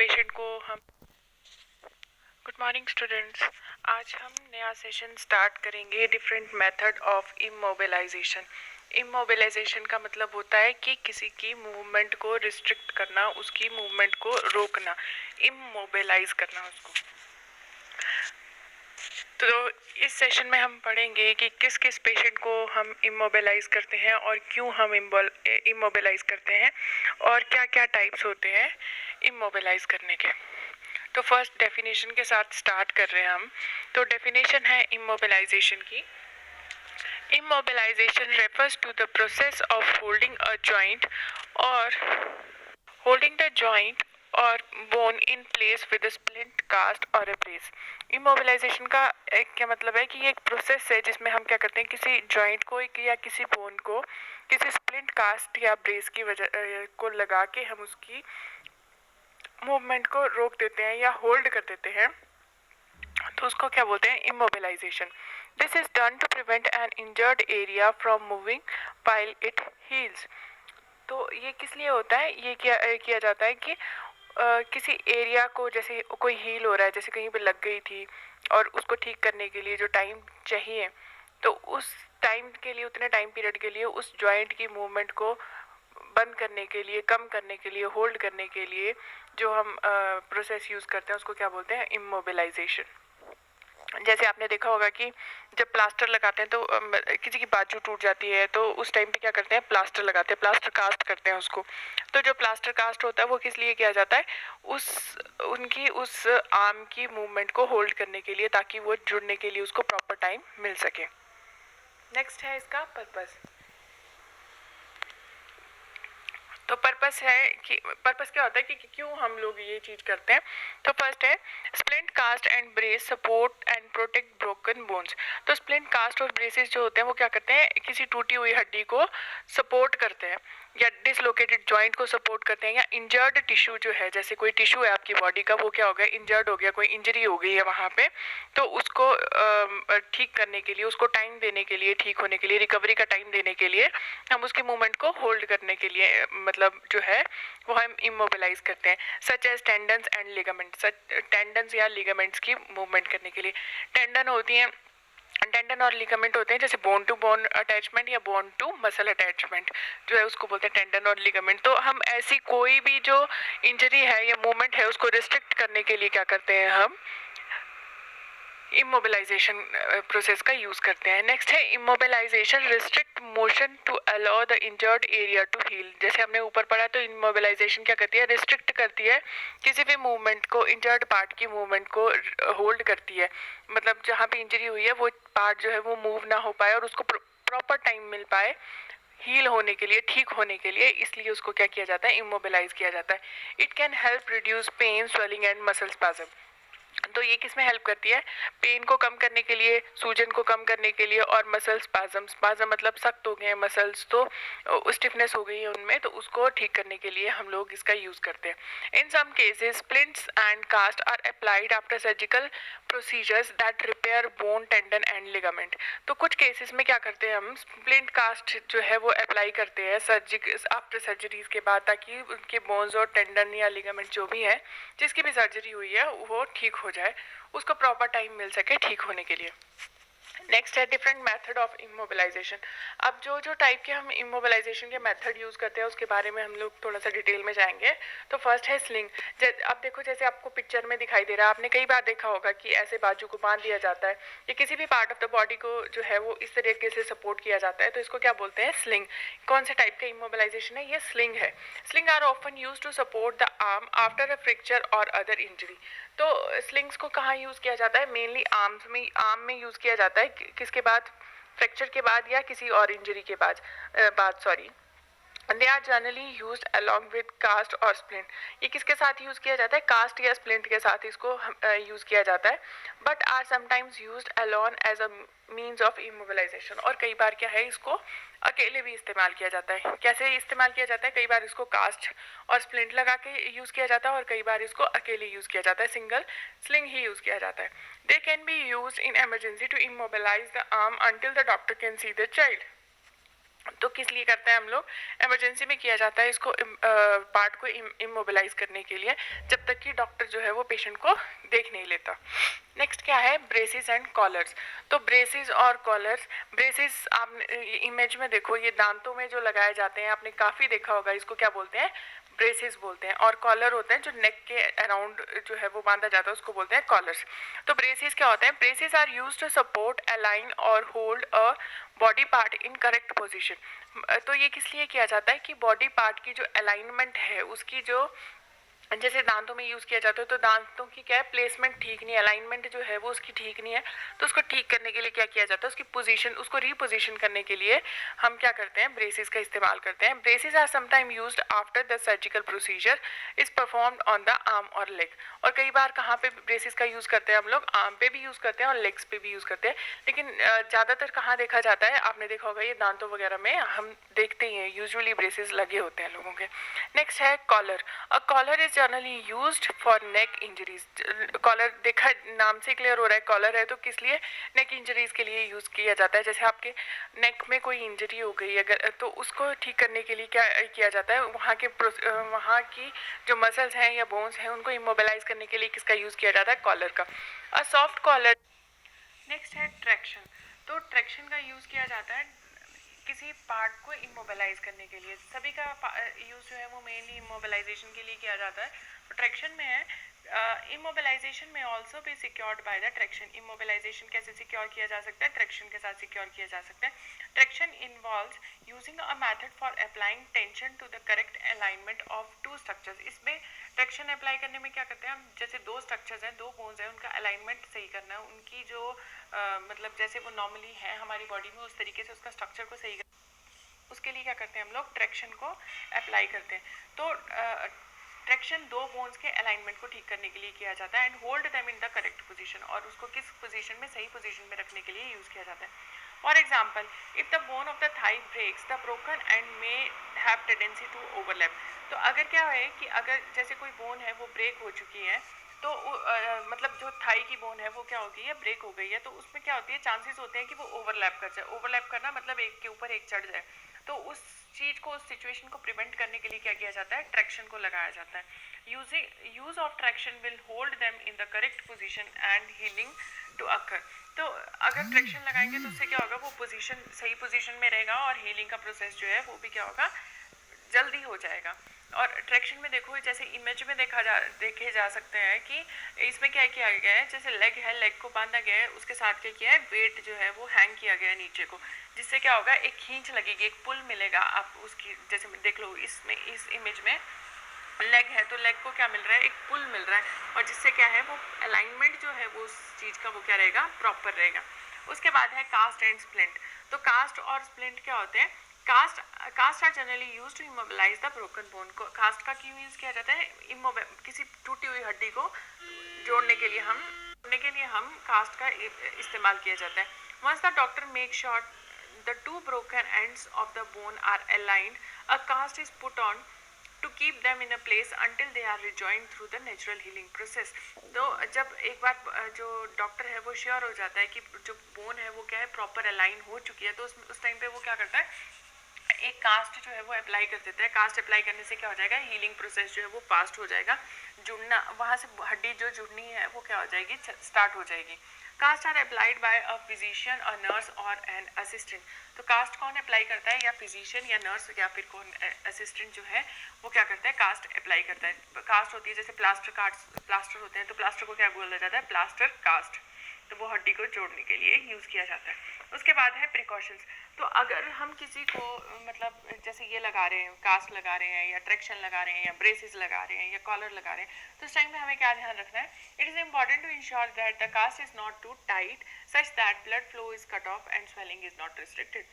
Patient को हम good morning students. आज हम नया सेशन स्टार्ट करेंगे different method of immobilization. Immobilization का मतलब होता है कि किसी की मूवमेंट को रिस्ट्रिक्ट करना, उसकी मूवमेंट को रोकना, इमोबिलाइज करना उसको। तो इस सेशन में हम पढ़ेंगे कि किस किस पेशेंट को हम इमोबिलाइज करते हैं और क्यों हम इमोबिलाइज करते हैं और क्या क्या टाइप्स होते हैं इमोबिलाइज करने के। तो फर्स्ट डेफिनेशन के साथ स्टार्ट कर रहे हैं हम। तो डेफिनेशन है इमोबिलाइजेशन की। Immobilization refers to the process of holding a joint or holding the joint or bone in place with splint cast और ए ब्रेस। इमोबिलाइजेशन का क्या मतलब है कि ये एक प्रोसेस है जिसमें हम क्या करते हैं, किसी जॉइंट को या किसी बोन को किसी स्प्लिंट कास्ट या ब्रेस की वजह को लगा के हम उसकी मूवमेंट को रोक देते हैं या होल्ड कर देते हैं। तो उसको क्या बोलते हैं, immobilization. This is done to prevent an injured area from moving while it heals. तो ये किस लिए होता है, ये किया जाता है कि किसी एरिया को, जैसे कोई हील हो रहा है, जैसे कहीं पे लग गई थी और उसको ठीक करने के लिए जो टाइम चाहिए, तो उस टाइम के लिए, उतने टाइम पीरियड के लिए उस जॉइंट की मूवमेंट को बंद करने के लिए, कम करने के लिए, होल्ड करने के लिए जो हम प्रोसेस यूज़ करते हैं उसको क्या बोलते हैं, इमोबिलाइजेशन। जैसे आपने देखा होगा कि जब प्लास्टर लगाते हैं तो किसी की बाजू टूट जाती है तो उस टाइम पे क्या करते हैं, प्लास्टर लगाते हैं, प्लास्टर कास्ट करते हैं उसको। तो जो प्लास्टर कास्ट होता है वो किस लिए किया जाता है, उस आर्म की मूवमेंट को होल्ड करने के लिए, ताकि वो जुड़ने के लिए उसको प्रॉपर टाइम मिल सके। नेक्स्ट है इसका पर्पस। तो पर्पस है कि पर्पस क्या होता है कि क्यों हम लोग ये चीज करते हैं। तो फर्स्ट है splint cast and brace support and protect broken bones. तो स्प्लिंट कास्ट और ब्रेसेस जो होते हैं वो क्या करते हैं, किसी टूटी हुई हड्डी को सपोर्ट करते हैं या डिसलोकेटेड जॉइंट को सपोर्ट करते हैं, या इंजर्ड टिश्यू जो है, जैसे कोई टिश्यू है आपकी बॉडी का, वो क्या हो गया, इंजर्ड हो गया, कोई इंजरी हो गई है वहाँ पे, तो उसको ठीक करने के लिए, उसको टाइम देने के लिए, ठीक होने के लिए, रिकवरी का टाइम देने के लिए हम उसकी मूवमेंट को होल्ड करने के लिए मतलब जो है वो हम इमोबिलाइज करते हैं। Such as tendons and ligaments, tendons या लिगामेंट्स की मूवमेंट करने के लिए। टेंडन होती हैं, टेंडन और लिगामेंट होते हैं जैसे बोन टू बोन अटैचमेंट या बोन टू मसल अटैचमेंट जो है उसको बोलते हैं टेंडन और लिगामेंट। तो हम ऐसी कोई भी जो इंजरी है या मूवमेंट है उसको रिस्ट्रिक्ट करने के लिए क्या करते हैं, हम इमोबिलाइजेशन प्रोसेस का यूज करते हैं। नेक्स्ट है immobilization restrict motion to allow the injured area to heal. जैसे हमने ऊपर पढ़ा, तो इमोबिलाइजेशन क्या करती है, रिस्ट्रिक्ट करती है किसी भी मूवमेंट को, इंजर्ड पार्ट की मूवमेंट को होल्ड करती है। मतलब जहाँ पे इंजरी हुई है वो पार्ट जो है वो मूव ना हो पाए और उसको प्रॉपर टाइम मिल पाए हील होने के लिए, ठीक होने के लिए, इसलिए उसको क्या किया जाता है, इमोबिलाइज किया जाता है। It can help reduce pain, swelling and muscle spasm. तो ये किस में हेल्प करती है, पेन को कम करने के लिए, सूजन को कम करने के लिए, और मसल स्पाज्म, स्पाज्म मतलब सख्त हो गए हैं मसल्स, तो स्टिफनेस हो गई है उनमें, तो उसको ठीक करने के लिए हम लोग इसका यूज करते हैं। In some cases splints and cast are applied after surgical procedures that repair bone, tendon and ligament. तो कुछ केसेस में क्या करते हैं, हम स्प्लिंट कास्ट जो है वो अप्लाई करते हैं आफ्टर सर्जरीज के बाद, ताकि उनके बोन्स और टेंडन या लिगामेंट जो भी है, जिसकी भी सर्जरी हुई है, वो ठीक हो जाए, उसको प्रॉपर टाइम मिल सके ठीक होने के लिए। नेक्स्ट है डिफरेंट मेथड ऑफ इमोबिलाइजेशन। अब जो टाइप के हम इमोबिलाइजेशन के मेथड यूज करते हैं उसके बारे में हम लोग थोड़ा सा डिटेल में जाएंगे। तो फर्स्ट है स्लिंग। अब देखो, जैसे आपको पिक्चर में दिखाई दे रहा है, आपने कई बार देखा होगा कि ऐसे बाजू को बांध दिया जाता है या किसी भी पार्ट ऑफ द बॉडी को जो है वो इस तरीके से सपोर्ट किया जाता है, तो इसको क्या बोलते हैं, स्लिंग। कौन से टाइप का इमोबिलाइजेशन है, ये स्लिंग है। Sling are often use to support the arm after a fracture or other injury. तो स्लिंग्स को कहाँ यूज किया जाता है, मेनली आर्म में यूज किया जाता है, किसके बाद, फ्रैक्चर के बाद या किसी और इंजरी के बाद sorry. They are generally use along with cast और स्प्लिंट। ये किसके साथ यूज किया जाता है, कास्ट या स्प्लिंट के साथ इसको यूज किया जाता है, but are sometimes use alone as a means of immobilization. और कई बार क्या है, इसको अकेले भी इस्तेमाल किया जाता है। कैसे इस्तेमाल किया जाता है, कई बार इसको कास्ट और स्प्लिंट लगा के यूज किया जाता है और कई बार इसको अकेले यूज किया जाता है, सिंगल स्लिंग ही यूज किया जाता है। They can be use in emergency to immobilize the arm until the doctor can see the child. तो किस लिए करते हैं हम लोग, इमरजेंसी में किया जाता है इसको, पार्ट को इमोबिलाइज करने के लिए, जब तक कि डॉक्टर जो है वो पेशेंट को देख नहीं लेता। नेक्स्ट क्या है, ब्रेसिस एंड कॉलर्स। तो ब्रेसिस और कॉलर्स, ब्रेसिस आप इमेज में देखो, ये दांतों में जो लगाए जाते हैं, आपने काफ़ी देखा होगा, इसको क्या बोलते हैं, ब्रेसिस बोलते हैं। और कॉलर होते हैं जो नेक के अराउंड जो है वो बांधा जाता है, उसको बोलते हैं कॉलर्स। तो ब्रेसिस क्या होते हैं, braces are used to support, align और hold a body part in correct position. तो ये किस लिए किया जाता है कि बॉडी पार्ट की जो अलाइनमेंट है, उसकी जो, जैसे दांतों में यूज़ किया जाता है, तो दांतों की क्या है, प्लेसमेंट ठीक नहीं है, अलाइनमेंट जो है वो उसकी ठीक नहीं है, तो उसको ठीक करने के लिए क्या किया जाता है, उसकी पोजीशन, उसको रीपोजिशन करने के लिए हम क्या करते हैं, ब्रेसिस का इस्तेमाल करते हैं। Braces are sometime used after the surgical procedure is performed on the arm or leg. और कई बार कहाँ पे ब्रेसिस का यूज़ करते हैं हम लोग, आर्म पे भी यूज़ करते हैं और लेग्स पे भी यूज़ करते हैं, लेकिन ज़्यादातर कहाँ देखा जाता है, आपने देखा होगा ये दांतों वगैरह में हम देखते ही हैं, यूजुअली ब्रेसिस लगे होते हैं लोगों के। नेक्स्ट है collar. A collar is generally used for neck injuries. Collar देखा, नाम से क्लियर हो रहा है कॉलर है तो किस लिए, नेक इंजरीज के लिए यूज़ किया जाता है। जैसे आपके नेक में कोई इंजरी हो गई अगर, तो उसको ठीक करने के लिए क्या किया जाता है, वहाँ की जो मसल्स हैं या बोन्स हैं उनको इमोबिलाइज करने के लिए किसका यूज़ किया जाता है, कॉलर का। A soft collar. नेक्स्ट है ट्रैक्शन। तो ट्रैक्शन का यूज़ किया जाता है किसी पार्ट को इमोबिलाइज करने के लिए। सभी का यूज़ जो है वो मेनली इमोबिलाइजेशन के लिए किया जाता है। तो ट्रैक्शन में है, इमोबिलाइजेशन में ऑल्सो भी secured by the traction. Immobilization कैसे सिक्योर किया जा सकता है, ट्रैक्शन के साथ सिक्योर किया जा सकता है। Traction involves using a method for applying tension to the correct alignment of two structures. इसमें ट्रैक्शन अप्लाई करने में क्या करते हैं हम, जैसे दो स्ट्रक्चर्स हैं, दो बोन्स हैं, उनका अलाइनमेंट सही करना है, उनकी जो मतलब जैसे वो नॉर्मली है हमारी बॉडी में उस तरीके से उसका स्ट्रक्चर को सही, उसके लिए क्या करते हैं हम लोग, ट्रैक्शन को अप्लाई करते हैं। तो ट्रैक्शन दो बोन्स के अलाइनमेंट को ठीक करने के लिए किया जाता है and hold them in the correct position, और उसको किस पोजीशन में, सही पोजीशन में रखने के लिए यूज़ किया जाता है। For example, if the bone of the thigh breaks the broken end may have tendency to overlap. तो अगर क्या है कि अगर जैसे कोई बोन है वो ब्रेक हो चुकी है, तो मतलब जो थाई की बोन है वो क्या हो गई है, ब्रेक हो गई है, तो उसमें क्या होती है, चांसेस होते हैं कि वो ओवरलैप कर जाए। ओवरलैप करना मतलब एक के ऊपर एक चढ़ जाए। तो उस चीज़ को, उस सिचुएशन को प्रिवेंट करने के लिए क्या किया जाता है, ट्रैक्शन को लगाया जाता है। Use of traction will hold them in the correct position and healing to occur. तो अगर ट्रैक्शन लगाएंगे तो उससे क्या होगा, वो पोजीशन, सही पोजीशन में रहेगा और हीलिंग का प्रोसेस जो है वो भी क्या होगा, जल्दी हो जाएगा। और ट्रैक्शन में देखो, जैसे इमेज में देखे जा सकते हैं कि इसमें क्या किया गया है, जैसे लेग है, लेग को बांधा गया है, उसके साथ क्या किया है, वेट जो है वो हैंग किया गया है नीचे को, जिससे क्या होगा, एक खींच लगेगी, एक पुल मिलेगा। आप उसकी जैसे देख लो, इसमें इस इमेज में लेग है तो लेग को क्या मिल रहा है, एक पुल मिल रहा है, और जिससे क्या है, वो अलाइनमेंट जो है वो उस चीज़ का वो क्या रहेगा, प्रॉपर रहेगा। उसके बाद है कास्ट एंड स्प्लिंट। तो कास्ट और स्प्लिंट क्या होते हैं, cast are generally use to immobilize the broken bone. को कास्ट का क्यों यूज किया जाता है, किसी टूटी हुई हड्डी को जोड़ने के लिए हम कास्ट का इस्तेमाल किया जाता है। Once the doctor make sure the two broken ends of the bone are aligned, a cast is put on to keep them in a place until they are rejoined through the natural healing process। तो जब एक बार जो doctor है वो sure हो जाता है कि जो बोन है वो क्या है, प्रॉपर अलाइन हो चुकी है, तो उस टाइम पे वो क्या करता है, एक कास्ट जो है वो अप्लाई कर देता है। कास्ट अप्लाई करने से क्या हो जाएगा, हीलिंग प्रोसेस जो है वो फास्ट हो जाएगा, जुड़ना, वहाँ से हड्डी जो जुड़नी है वो क्या हो जाएगी, स्टार्ट हो जाएगी। Cast are applied by a physician, a nurse or an assistant. तो कास्ट कौन अप्लाई करता है, या फिजिशियन या नर्स या फिर कौन असिस्टेंट जो है वो क्या करता है, कास्ट अप्लाई करता है। कास्ट होती है जैसे प्लास्टर होते हैं, तो प्लास्टर को क्या बोला जाता है, प्लास्टर कास्ट। तो वो हड्डी को जोड़ने के लिए यूज़ किया जाता है। उसके बाद है प्रिकॉशंस। तो अगर हम किसी को मतलब जैसे ये लगा रहे हैं, कास्ट लगा रहे हैं या ट्रैक्शन लगा रहे हैं या ब्रेसेस लगा रहे हैं या कॉलर लगा रहे हैं, तो इस टाइम में हमें क्या ध्यान रखना है, it is important to ensure that the cast is not too tight such that blood flow is cut off and swelling is not restricted.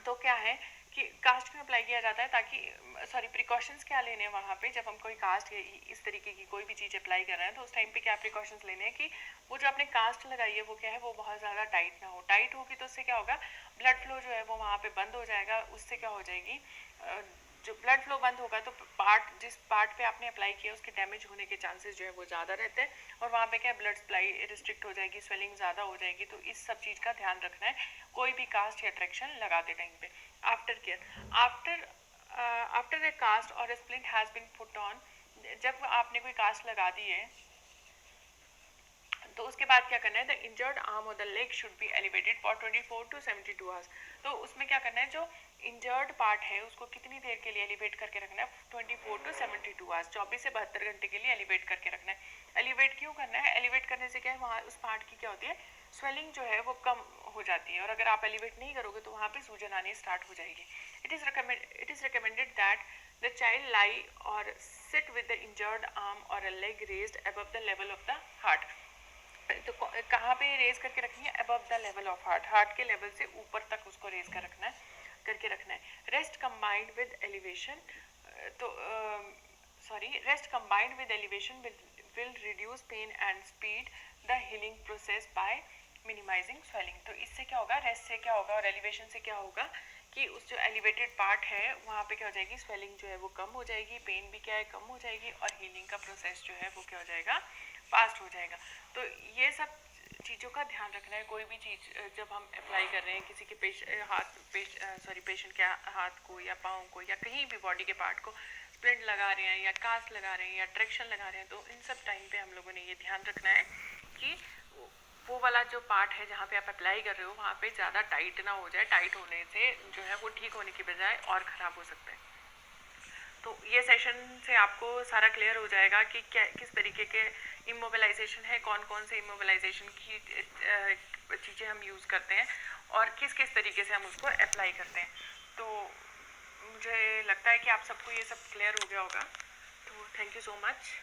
तो क्या है कि कास्ट क्यों अप्लाई किया जाता है, ताकि सॉरी प्रिकॉशंस क्या लेने हैं वहाँ पे, जब हम कोई कास्ट इस तरीके की कोई भी चीज़ अप्लाई कर रहे हैं तो उस टाइम पे क्या प्रिकॉशंस लेने हैं कि वो जो आपने कास्ट लगाई है वो क्या है, वो बहुत ज़्यादा टाइट ना हो। टाइट होगी तो उससे क्या होगा, ब्लड फ्लो जो है वो वहाँ पे बंद हो जाएगा, उससे क्या हो जाएगी, जो ब्लड फ्लो बंद होगा तो जिस पार्ट पे आपने अप्लाई किया उसके डैमेज होने के चांसेस जो है वो ज़्यादा रहते हैं, और वहाँ पे क्या ब्लड सप्लाई रिस्ट्रिक्ट हो जाएगी, स्वेलिंग ज़्यादा हो जाएगी। तो इस सब चीज़ का ध्यान रखना है कोई भी कास्ट या ट्रैक्शन लगाते टाइम पे। Aftercare, after a cast और a splint has been put on, जब आपने कोई कास्ट लगा दी है तो उसके बाद क्या करना है, द इंजर्ड आर्म और the leg should be elevated for 24 to 72 hours. तो उसमें क्या करना है, जो इंजर्ड पार्ट है उसको कितनी देर के लिए एलिवेट करके रखना है, 24 to 72 आवर्स, 24 से 72 घंटे के लिए एलिवेट करके रखना है। एलिवेट क्यों करना है, एलिवेट करने से क्या है, वहाँ उस पार्ट की क्या होती है, स्वेलिंग जो है वो कम हो जाती है, और अगर आप एलिवेट नहीं करोगे तो वहाँ पे सूजन आनी स्टार्ट हो जाएगी। It is recommended that the child lie or sit with the injured arm or a leg raised above the level of the heart। तो कहाँ पे रेज करके रखनी है, above the level of heart, heart के level से ऊपर तक उसको रेज करके रखना है। रेस्ट कंबाइंड विद एलिवेशन, तो rest combined with elevation will reduce pain and speed the healing process by minimizing swelling. तो इससे क्या होगा, रेस्ट से क्या होगा और एलिवेशन से क्या होगा कि उस जो एलिवेटेड पार्ट है वहाँ पे क्या हो जाएगी, स्वेलिंग जो है वो कम हो जाएगी, पेन भी क्या है कम हो जाएगी, और हीलिंग का प्रोसेस जो है वो क्या हो जाएगा, फास्ट हो जाएगा। तो ये सब चीज़ों का ध्यान रखना है कोई भी चीज़ जब हम अप्लाई कर रहे हैं किसी के पेशेंट के हाथ को या पाँव को या कहीं भी बॉडी के पार्ट को स्प्लिंट लगा रहे हैं या कास्ट लगा रहे हैं या ट्रैक्शन लगा रहे हैं, तो इन सब टाइम पे हम लोगों ने ये ध्यान रखना है कि वो वाला जो पार्ट है जहाँ पे आप अप्लाई कर रहे हो वहाँ पे ज़्यादा टाइट ना हो जाए, टाइट होने से जो है वो ठीक होने की बजाय और ख़राब हो सकता है। तो ये सेशन से आपको सारा क्लियर हो जाएगा कि क्या किस तरीके के इमोबिलाइजेशन है, कौन कौन से इमोबिलाइजेशन की चीज़ें हम यूज़ करते हैं और किस किस तरीके से हम उसको अप्लाई करते हैं। तो मुझे लगता है कि आप सबको ये सब क्लियर हो गया होगा। तो थैंक यू सो मच।